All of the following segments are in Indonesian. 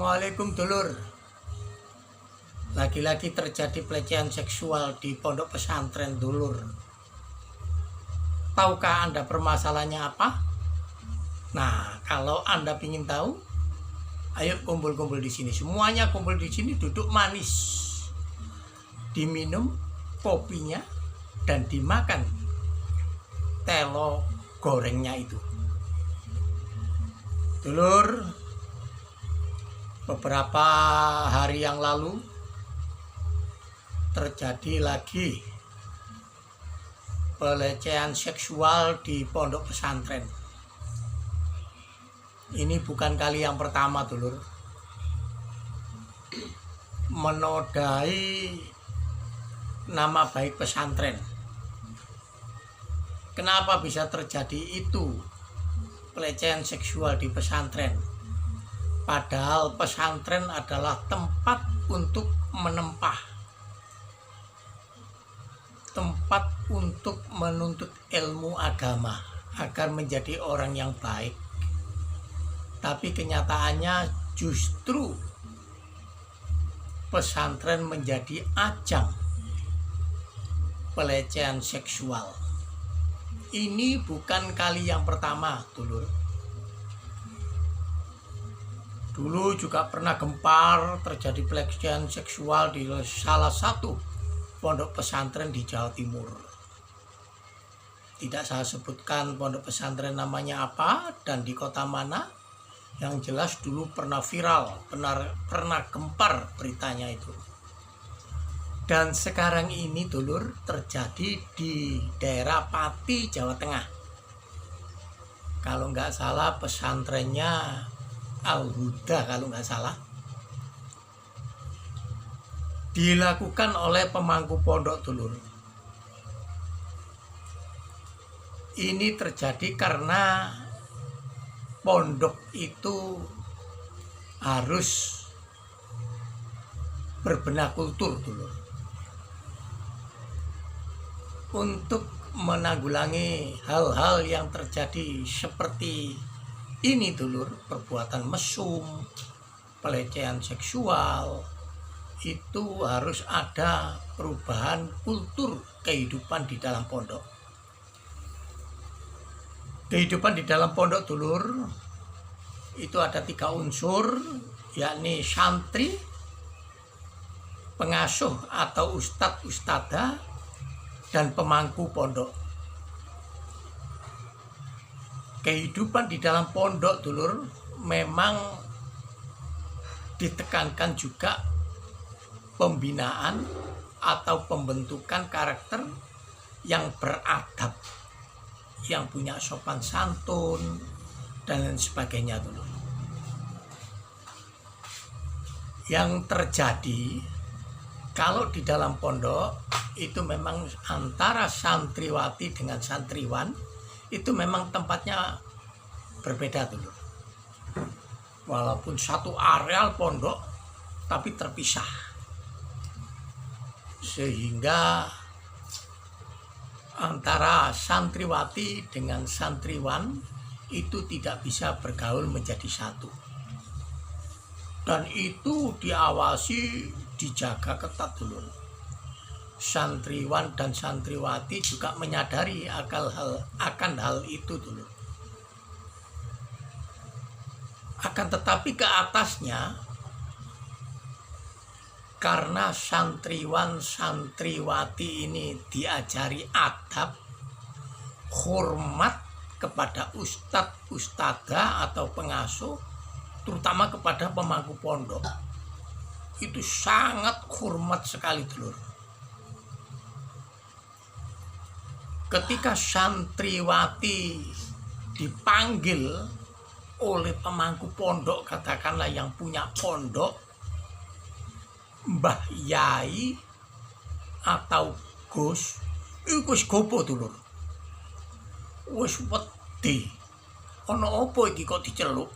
Assalamualaikum dulur. Lagi-lagi terjadi pelecehan seksual di pondok pesantren dulur. Tahukah Anda permasalahannya apa? Nah, kalau Anda ingin tahu, ayo kumpul-kumpul di sini. Semuanya kumpul di sini, duduk manis. Diminum kopinya dan dimakan telo gorengnya itu. Dulur, beberapa hari yang lalu terjadi lagi pelecehan seksual di pondok pesantren. Ini bukan kali yang pertama, dulur. Menodai nama baik pesantren. Kenapa bisa terjadi itu pelecehan seksual di pesantren? Padahal pesantren adalah tempat untuk menempah, tempat untuk menuntut ilmu agama agar menjadi orang yang baik. Tapi kenyataannya justru pesantren menjadi ajang pelecehan seksual. Ini bukan kali yang pertama, dulur. Dulu juga pernah gempar terjadi pelecehan seksual di salah satu pondok pesantren di Jawa Timur. Tidak saya sebutkan pondok pesantren namanya apa dan di kota mana. Yang jelas dulu pernah viral, pernah gempar beritanya itu. Dan sekarang ini dulur terjadi di daerah Pati, Jawa Tengah. Kalau nggak salah pesantrennya Al-Huda, kalau nggak salah, dilakukan oleh pemangku pondok, dulur. Ini terjadi karena pondok itu harus berbenah kultur, dulur, untuk menanggulangi hal-hal yang terjadi seperti ini, dulur. Perbuatan mesum, pelecehan seksual, itu harus ada perubahan kultur kehidupan di dalam pondok. Kehidupan di dalam pondok, dulur, itu ada 3 unsur, yakni santri, pengasuh atau ustadz ustadzah, dan pemangku pondok. Kehidupan di dalam pondok, dulur, memang ditekankan juga pembinaan atau pembentukan karakter yang beradab, yang punya sopan santun, dan lain sebagainya, dulur. Yang terjadi kalau di dalam pondok itu memang antara santriwati dengan santriwan itu memang tempatnya berbeda, dulur. Walaupun satu areal pondok tapi terpisah, sehingga antara santriwati dengan santriwan itu tidak bisa bergaul menjadi satu. Dan itu diawasi, dijaga ketat, dulur. Santriwan dan santriwati juga menyadari akan hal itu, dulur. Akan tetapi ke atasnya, karena santriwan santriwati ini diajari adab, hormat kepada ustadz ustadzah atau pengasuh, terutama kepada pemangku pondok, itu sangat hormat sekali, dulur. Ketika santriwati dipanggil oleh pemangku pondok, katakanlah yang punya pondok, Mbah Yai atau Gus, itu wis gopo, dulur. Wis wedi. Ono opo iki kok diceluk?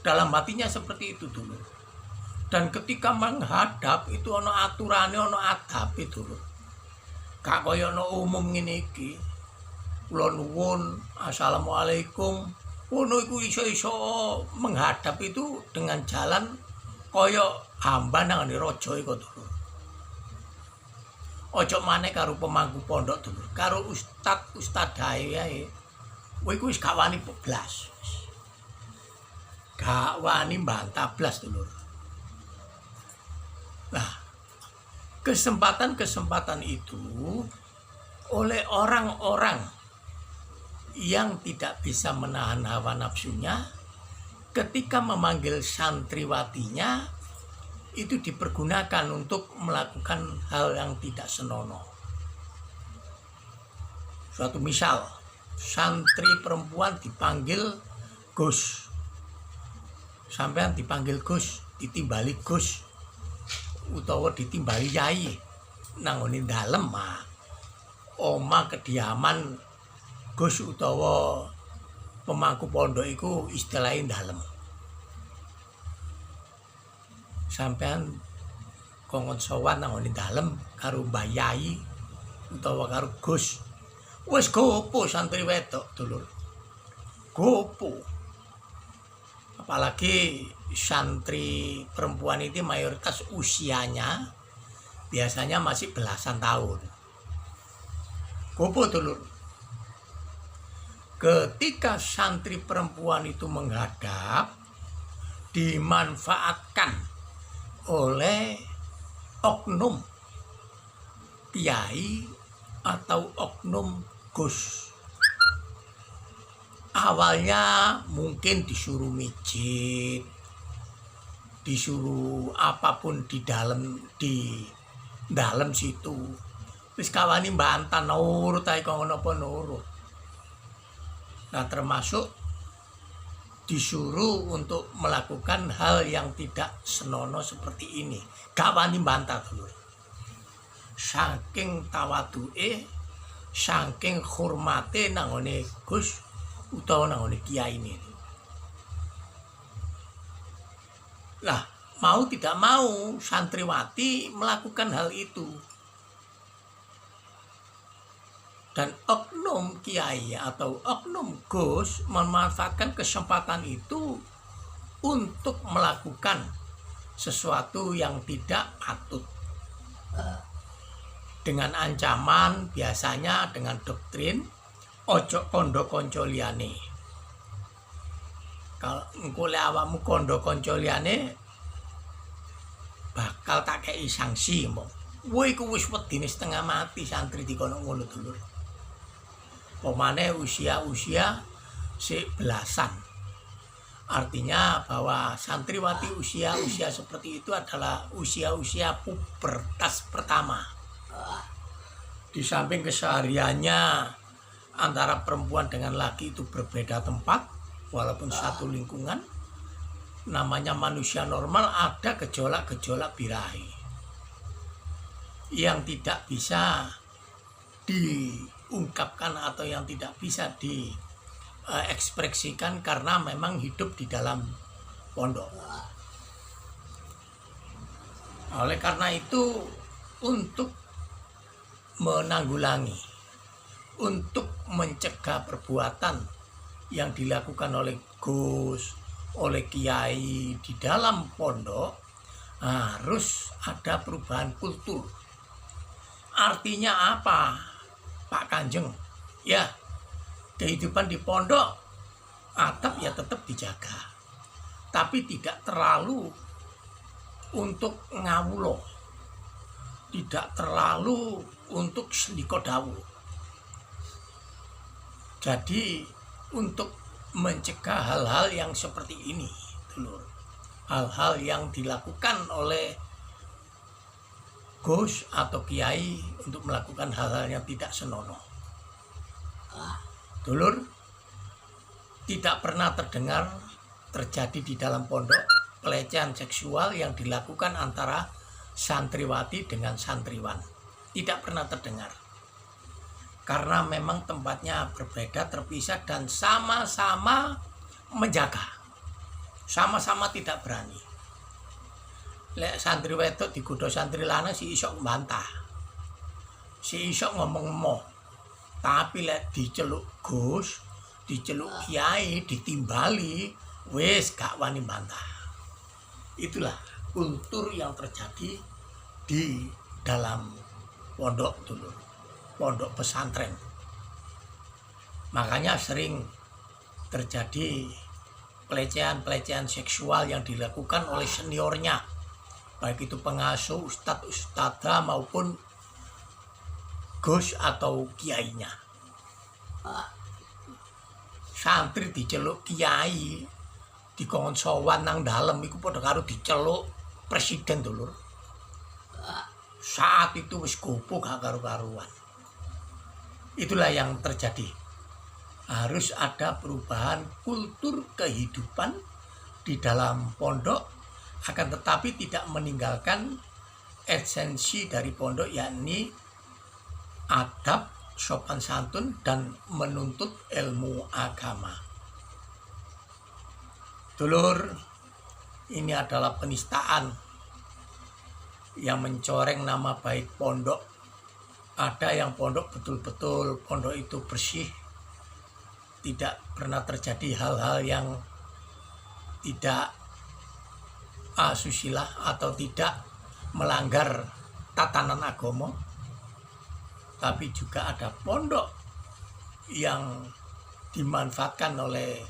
Dalam hatinya seperti itu, dulur. Dan ketika menghadap itu ono aturane, ono adab itu, dulur. Gak kaya ono umum ngene iki. Kula nuwun, assalamualaikum, Ono iku iso-iso menghadap itu dengan jalan kaya hamba nang raja iku dulur. Ojo maneh karo pemangku pondok dulur, karo ustadahe ae. Kowe iku wis gak wani blas. Gak wani mbantah blas dulur. Nah, kesempatan-kesempatan itu oleh orang-orang yang tidak bisa menahan hawa nafsunya ketika memanggil santriwatinya itu dipergunakan untuk melakukan hal yang tidak senonoh. Suatu misal, santri perempuan dipanggil Gus. Sampean dipanggil Gus, ditimbali Gus utawa ditimbali Yai nang ngene dalem omah kediaman Gus utawa pemangku pondok iku istilahé dalem. Sampean kongkon sowan nang ngene dalem karo Mbah Yai utawa karo Gus. Wis gopo santri wedok dulur. Gopo. Apalagi santri perempuan itu mayoritas usianya biasanya masih belasan tahun. Gopo dulur. Ketika santri perempuan itu menghadap, dimanfaatkan oleh oknum kiai atau oknum Gus. Awalnya mungkin disuruh mijit, disuruh apapun di dalam situ. Wis kawani mbantah nurut ae kok ngono apa nurut. Nah, termasuk disuruh untuk melakukan hal yang tidak senonoh seperti ini. Gak wani mbantah dulur. Saking tawaduke, saking hormate nang ngene Gus utawa nang ngene kiai ini. Lah, mau tidak mau santriwati melakukan hal itu. Dan oknum kiai atau oknum Gus memanfaatkan kesempatan itu untuk melakukan sesuatu yang tidak patut. Dengan ancaman, biasanya dengan doktrin ojo kondo konco liyane. Kalau engko lek awakmu kondo konco liyane bakal tak kei sanksi mbok. Kowe iku wis wedine setengah mati santri dikono ngono dulur. Pemane usia-usia sik belasan. Artinya bahwa santriwati usia-usia seperti itu adalah usia-usia pubertas pertama. Di samping kesehariannya antara perempuan dengan laki itu berbeda tempat, walaupun satu lingkungan, namanya manusia normal, ada gejolak-gejolak birahi yang tidak bisa diungkapkan atau yang tidak bisa diekspresikan karena memang hidup di dalam pondok. Oleh karena itu, untuk menanggulangi, untuk mencegah perbuatan yang dilakukan oleh Gus, oleh kiai di dalam pondok, harus ada perubahan kultur. Artinya apa, Pak Kanjeng? Ya, kehidupan di pondok, adab ya tetap dijaga, tapi tidak terlalu untuk ngawulo, tidak terlalu untuk selikodawu. Jadi untuk mencegah hal-hal yang seperti ini, dulur, hal-hal yang dilakukan oleh Gus atau kiai untuk melakukan hal-hal yang tidak senonoh. Dulur, tidak pernah terdengar terjadi di dalam pondok pelecehan seksual yang dilakukan antara santriwati dengan santriwan. Tidak pernah terdengar. Karena memang tempatnya berbeda, terpisah, dan sama-sama menjaga. Sama-sama tidak berani. Lek santri wedok digodha santri lanang si isok mbantah. Si isok ngomong-ngomong. Tapi lek diceluk Gus, diceluk kiai, ditimbali, wis gak wani bantah. Itulah kultur yang terjadi di dalam pondok dulu, pondok pesantren. Makanya sering terjadi pelecehan-pelecehan seksual yang dilakukan oleh seniornya, baik itu pengasuh, ustadz maupun gus atau kiainya. Santri diceluk kiai, dikon sowan nang dalem iku padha karo diceluk presiden dulur. Saat itu wis gopo gak karu-karuan. Itulah yang terjadi. Harus ada perubahan kultur kehidupan di dalam pondok, akan tetapi tidak meninggalkan esensi dari pondok, yakni adab, sopan santun, dan menuntut ilmu agama. Dulur, ini adalah penistaan yang mencoreng nama baik pondok. Ada yang pondok betul-betul pondok itu bersih, tidak pernah terjadi hal-hal yang tidak asusila atau tidak melanggar tatanan agama. Tapi juga ada pondok yang dimanfaatkan oleh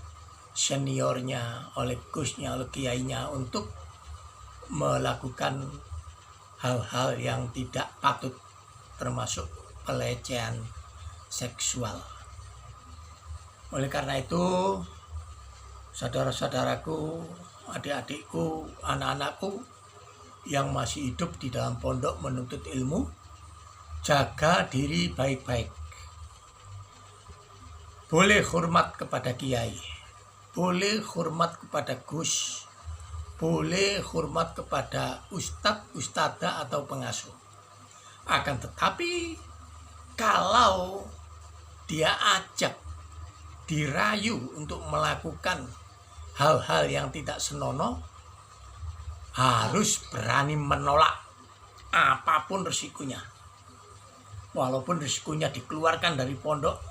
seniornya, oleh gusnya, oleh kiainya untuk melakukan hal-hal yang tidak patut, termasuk pelecehan seksual. Oleh karena itu, saudara-saudaraku, adik-adikku, anak-anakku yang masih hidup di dalam pondok menuntut ilmu, jaga diri baik-baik. Boleh hormat kepada kiai, boleh hormat kepada gus, boleh hormat kepada ustadz, ustadzah atau pengasuh. Akan tetapi kalau dia ajak, dirayu untuk melakukan hal-hal yang tidak senonoh, harus berani menolak apapun resikonya. Walaupun risikonya dikeluarkan dari pondok,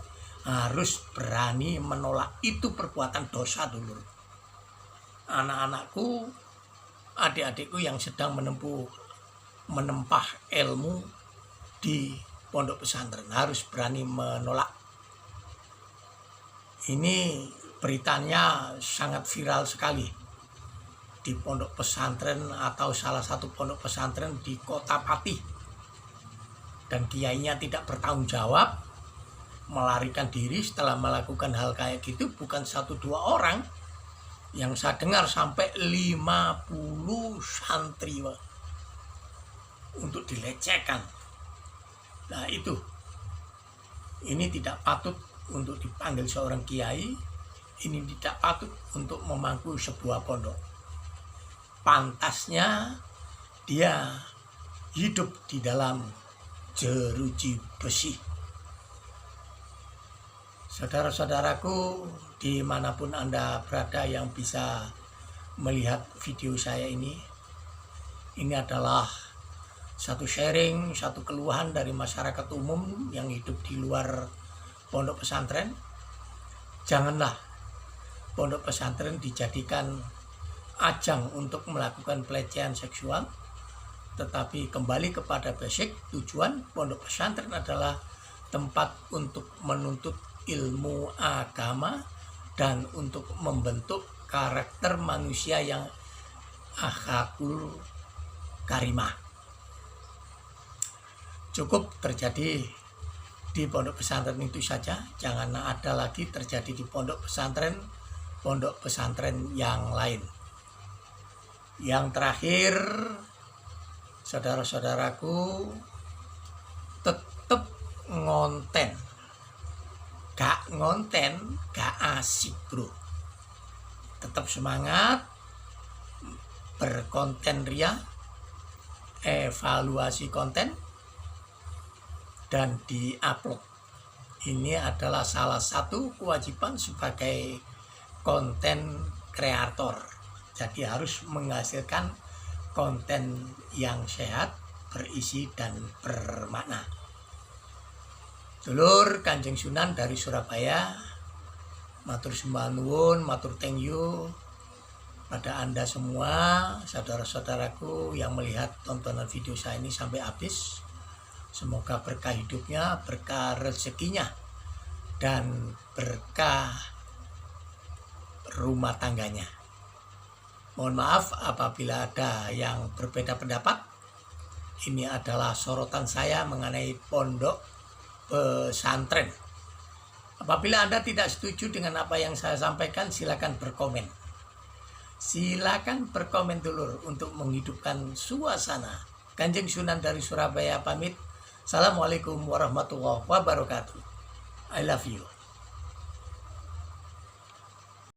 harus berani menolak. Itu perbuatan dosa dulu. Anak-anakku, adik-adikku yang sedang menempah ilmu di pondok pesantren, harus berani menolak. Ini beritanya sangat viral sekali di pondok pesantren atau salah satu pondok pesantren di Kota Pati. Dan kiainya tidak bertanggung jawab, melarikan diri setelah melakukan hal kayak gitu. Bukan 1-2 orang, yang saya dengar sampai 50 santri untuk dilecehkan. Nah itu, ini tidak patut untuk dipanggil seorang kiai, ini tidak patut untuk memangku sebuah pondok. Pantasnya dia hidup di dalam jeruji besi. Saudara-saudaraku, dimanapun Anda berada yang bisa melihat video saya ini adalah satu sharing, satu keluhan dari masyarakat umum yang hidup di luar pondok pesantren. Janganlah pondok pesantren dijadikan ajang untuk melakukan pelecehan seksual, tetapi kembali kepada basic. Tujuan pondok pesantren adalah tempat untuk menuntut ilmu agama dan untuk membentuk karakter manusia yang akhlakul karimah. Cukup terjadi di pondok pesantren itu saja, jangan ada lagi terjadi di pondok pesantren yang lain. Yang terakhir, saudara-saudaraku, tetap ngonten. Gak ngonten, gak asik bro. Tetap semangat, berkonten ria, evaluasi konten, dan di-upload. Ini adalah salah satu kewajiban sebagai konten kreator. Jadi harus menghasilkan konten yang sehat, berisi, dan bermakna. Dulur, Kanjeng Sunan dari Surabaya Matur sembah nuwun, matur thank you pada Anda semua, saudara-saudaraku yang melihat tontonan video saya ini sampai habis. Semoga berkah hidupnya, berkah rezekinya, dan berkah rumah tangganya. Mohon maaf apabila ada yang berbeda pendapat. Ini adalah sorotan saya mengenai pondok pesantren. Apabila Anda tidak setuju dengan apa yang saya sampaikan, silakan berkomen. Silakan berkomen dulu untuk menghidupkan suasana. Kanjeng Sunan dari Surabaya pamit. Assalamualaikum warahmatullahi wabarakatuh. I love you.